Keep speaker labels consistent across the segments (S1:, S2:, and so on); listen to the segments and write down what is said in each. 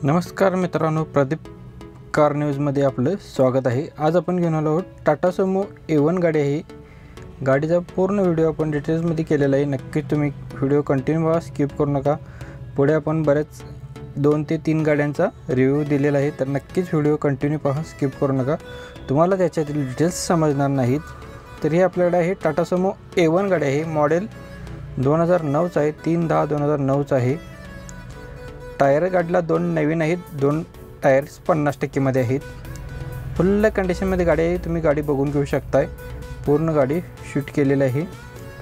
S1: नमस्कार मित्रांनो, प्रदीप कार न्यूजमध्ये आपलं स्वागत आहे। आज आपण घेऊन आलो आहोत टाटा सुमो A1 गाडी आहे। गाडीचा पूर्ण व्हिडिओ आपण डिटेल्समध्ये केलेला आहे। नक्की तुम्ही व्हिडिओ कंटिन्यू व्हा, स्किप करू नका। पुढे आपण बरेच 2 ते 3 गाड्यांचा रिव्ह्यू दिलेला आहे, तर नक्कीच व्हिडिओ कंटिन्यू पहा, स्किप करू नका। तुम्हाला त्याच्यातील डिटेल्स समजणार नाहीत तर ही आपल्याकडे आहे टाटा सुमो A1 गाडी आहे। मॉडेल 2009 आहे, 3/10/2009 आहे। टायर गाडीला 2 नवीन आहेत, 2 टायर्स 50% मध्ये आहेत। फुल कंडिशनमध्ये गाडी आहे, तुम्ही गाडी बघून घेऊ शकताय। पूर्ण गाडी शूट केलेली आहे,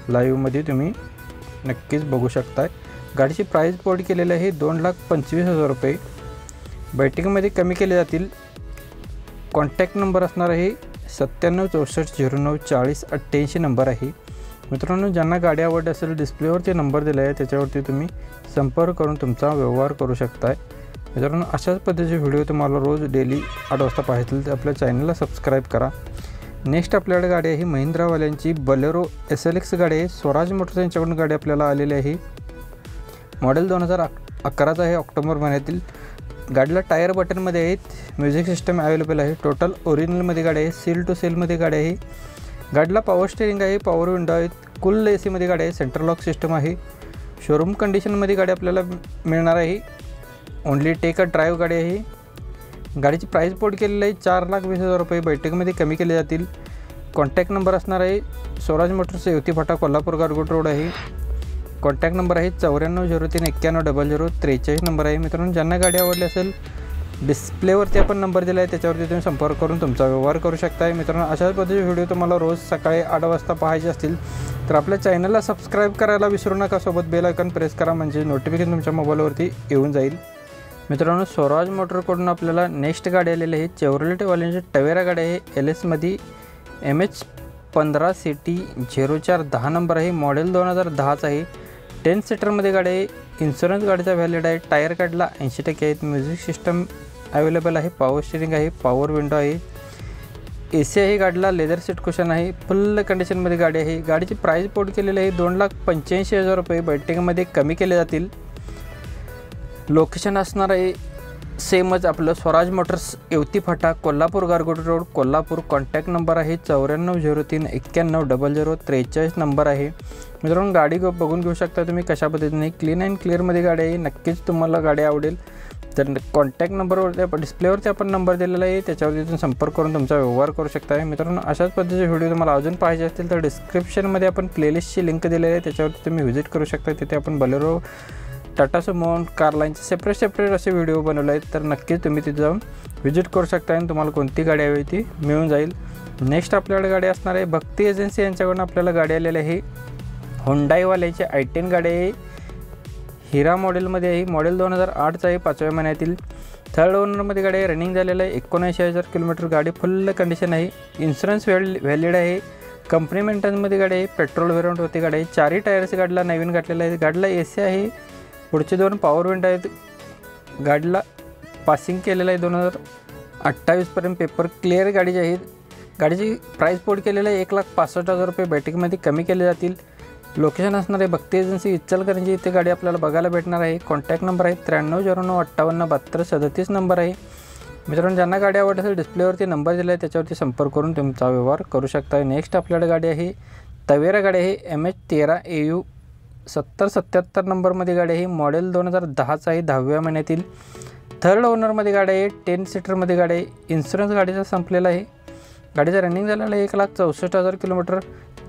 S1: लाईव्हमध्ये तुम्ही नक्कीच बघू शकताय। गाडीची प्राइस बोर्ड केलेली आहे 2,25,000 रुपये। बैठकीमध्ये कमी केले जातील। कॉन्टॅक्ट नंबर असणार आहे 9764094088 नंबर आहे। मित्रांनो, ज्यांना गाडी आवडली असेल डिस्प्लेवरती नंबर दिला आहे, त्याच्यावरती तुम्ही संपर्क करून तुमचा व्यवहार करू शकताय। मित्रांनो, अशाच पद्धतीचे व्हिडिओ तुम्हाला रोज डेली 8 वाजता पाहायचे तर आपल्या चॅनलला सबस्क्राईब करा। नेक्स्ट आपल्याकडे गाडी आहे महिंद्रावाल्यांची बोलेरो SLX गाडी आहे। स्वराज मोटर्स यांच्याकडून गाडी आपल्याला आलेली आहे। मॉडेल 2011 आहे, ऑक्टोबर महिन्यातील। गाडीला टायर बटनमध्ये आहेत, म्युझिक सिस्टम अवेलेबल आहे। टोटल ओरिजिनलमध्ये गाडी आहे, सील टू सेलमध्ये गाडी आहे। गाडीला पॉवर स्टीअरिंग आहे, पॉवर विंडो आहेत, कूल AC मध्ये गाडी आहे, सेंट्रल लॉक सिस्टम आहे। शोरूम कंडिशनमध्ये गाडी आपल्याला मिळणार आहे। ओनली टेक अ ड्राईव्ह गाडी आहे। गाडीची प्राइस बोर्ड केलेली आहे 4,20,000 रुपये। बैठकीमध्ये कमी केले जातील। कॉन्टॅक्ट नंबर असणार आहे स्वराज मोटर्स युवती फाटा कोल्हापूर गारगोट रोड आहे। कॉन्टॅक्ट नंबर आहे 9403910043 नंबर आहे। मित्रांनो, ज्यांना गाडी आवडली असेल डिस्प्लेवरती आपण नंबर दिला आहे, त्याच्यावरती तुम्ही संपर्क करून तुमचा व्यवहार करू शकता। मित्रांनो, अशाच पद्धतीचे व्हिडिओ तुम्हाला रोज सकाळी 8 वाजता पाहायचे असतील तर आपल्या चॅनलला सबस्क्राईब करायला विसरू नका। सोबत बेल आयकॉन प्रेस करा, म्हणजे नोटिफिकेशन तुमच्या मोबाईलवरती येऊन जाईल। मित्रांनो, स्वराज मोटरकडून आपल्याला नेक्स्ट गाडी आलेली आहे चेव्हरोलेटवाल्यांची टवेरा गाडी आहे। LS मध्ये MH15CT0410 नंबर आहे। मॉडेल 2010 आहे। 10 सीटरमध्ये गाडी आहे। इन्शुरन्स गाडीचा व्हॅलिड आहे। टायर गाडीला 80% आहेत। म्युझिक सिस्टम अवेलेबल आहे, पॉवर स्टीअरिंग आहे, पॉवर विंडो आहे, AC आहे। गाडीला लेदर सीट कुशन आहे। फुल कंडिशनमध्ये गाडी आहे। गाडीची प्राइस बोर्ड केलेली आहे 2,85,000 रुपये। बैठकीमध्ये कमी केले जातील। लोकेशन असणार आहे सेमच आपलं स्वराज मोटर्स युवती फाटा Kolhapur Gargot road Kolhapur. Contact number आहे 9403910043 नंबर आहे। मित्रांनो, गाडी बघून घेऊ शकता तुम्ही कशा पद्धतीने। क्लीन अँड क्लिअरमध्ये गाडी आहे। नक्कीच तुम्हाला गाडी आवडेल तर कॉन्टॅक्ट नंबरवरती डिस्प्लेवरती आपण नंबर दिलेला आहे, त्याच्यावरती तुम्ही संपर्क करून तुमचा व्यवहार करू शकता। मित्रांनो, अशाच पद्धतीचे व्हिडिओ तुम्हाला अजून पाहिजे असतील तर डिस्क्रिप्शनमध्ये आपण प्लेलिस्टची लिंक दिलेली आहे, त्याच्यावरती तुम्ही व्हिजिट करू शकता। तिथे आपण बोलेरो टाटा सुमो कार लाईनचे सेपरेट असे व्हिडिओ बनवले आहेत, तर नक्कीच तुम्ही तिथे जाऊन व्हिजिट करू शकता आणि तुम्हाला कोणती गाडी हवी ती मिळून जाईल। नेक्स्ट आपल्याकडे गाडी असणार आहे भक्ती एजन्सी यांच्याकडून आपल्याला गाडी आलेली आहे। हुंडाईवाल्याची i10 गाडी आहे, हिरा मॉडेलमध्ये आहे। मॉडेल 2008 आहे, 5व्या महिन्यातील। थर्ड ओनरमध्ये गाडी आहे। रनिंग झालेलं आहे 79,000 किलोमीटर। गाडी फुल कंडिशन आहे। इन्शुरन्स व्हॅलिड आहे। कंपनी मेंटेनन्समध्ये गाडी आहे। पेट्रोल व्हेरियंट होती गाडी आहे। 4ही टायर्स गाडीला नवीन घातलेलं आहे। गाडीला AC आहे, पुढचे 2 पॉवर विंडो आहेत। गाडीला पासिंग केलेलं आहे 2028 पर्यंत। पेपर क्लिअर गाडीचे आहेत। गाडीची प्राइस बोर्ड केलेलं आहे 1,65,000 रुपये। बैठकीमध्ये कमी केले जातील। लोकेशन असणार आहे भक्ती एजन्सी इचलकरंजी, इथे गाडी आपल्याला बघायला भेटणार आहे। कॉन्टॅक्ट नंबर आहे 9309585237 नंबर आहे। मित्रांनो, ज्यांना गाडी आवडत असेल डिस्प्लेवरती नंबर दिला आहे, त्याच्यावरती संपर्क करून तुमचा व्यवहार करू शकता। नेक्स्ट आपल्याकडे गाडी आहे तवेरा गाडी आहे। MH13AU 7077 नंबरमध्ये गाडी आहे। मॉडेल 2010 आहे, 10व्या महिन्यातील। थर्ड ओनरमध्ये गाडी आहे। 10 सीटरमध्ये गाडी आहे। इन्शुरन्स गाडीचा संपलेला आहे। गाडीचा रनिंग झालेला आहे 1,64,000 किलोमीटर।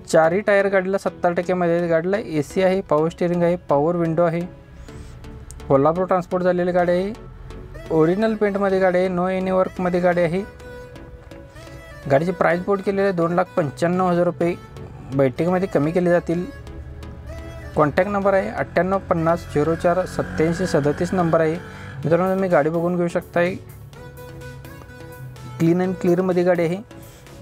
S1: 4ही टायर गाडीला 70% मध्ये आहे। गाडीला AC आहे, पॉवर स्टीअरिंग आहे, पॉवर विंडो आहे। कोल्हापूर ट्रान्सपोर्ट झालेली गाडी आहे। ओरिजिनल पेंटमध्ये गाडी आहे। नो एनी वर्कमध्ये गाडी आहे। गाडीची प्राइस बोर्ड केलेली आहे 2,95,000 रुपये। बैठकीमध्ये कमी केले जातील। कॉन्टॅक्ट नंबर आहे 9850048737 नंबर आहे। मित्रांनो, तुम्ही गाडी बघून घेऊ शकता। क्लीन अँड क्लिअरमध्ये गाडी आहे।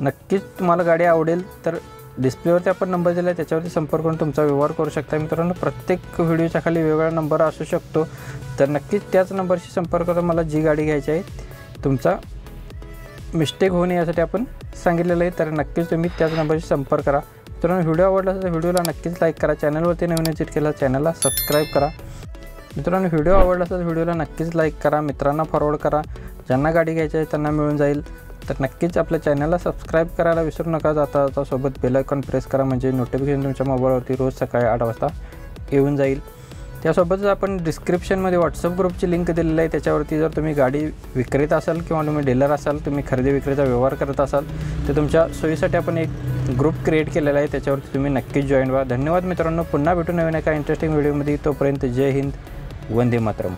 S1: नक्कीच तुम्हाला गाडी आवडेल तर डिस्प्लेवरती आपण नंबर दिला आहे, त्याच्यावरती संपर्क करून तुमचा व्यवहार करू शकता। मित्रांनो, प्रत्येक व्हिडिओच्या खाली वेगवेगळा नंबर असू शकतो, तर नक्कीच त्याच नंबरशी संपर्क करून मला जी गाडी घ्यायची आहे तुमचा मिस्टेक होऊ नये यासाठी आपण सांगितलेलं आहे, तर नक्कीच तुम्ही त्याच नंबरशी संपर्क करा। मित्रांनो, व्हिडिओ आवडला तर व्हिडिओला नक्कीच लाईक करा। चॅनलवरती नवीन व्हिजिट केला चॅनलला सबस्क्राईब करा। मित्रांनो व्हिडिओ आवडला असेल व्हिडिओला नक्कीच लाईक करा, मित्रांना फॉरवर्ड करा, ज्यांना गाडी घ्यायची आहे त्यांना मिळून जाईल. तर नक्कीच आपल्या चॅनलला सबस्क्राईब करायला विसरू नका. जाता सोबत बेल आयकॉन प्रेस करा म्हणजे नोटिफिकेशन तुमच्या मोबाईलवरती रोज सकाळी 8 वाजता येऊन जाईल. त्यासोबतच आपण डिस्क्रिप्शनमध्ये व्हॉट्सअप ग्रुपची लिंक दिलेली आहे. त्याच्यावरती जर तुम्ही गाडी विक्रेता असाल किंवा तुम्ही डीलर असाल, तुम्ही खरेदी विक्रीचा व्यवहार करत असाल तर तुमच्या सोयीसाठी आपण एक ग्रुप क्रिएट केलेला आहे. त्याच्यावरती तुम्ही नक्कीच जॉईन व्हा. धन्यवाद मित्रांनो. पुन्हा भेटू नवीन एका इंटरेस्टिंग व्हिडिओमध्ये. तोपर्यंत जय हिंद, वंदे मातरम.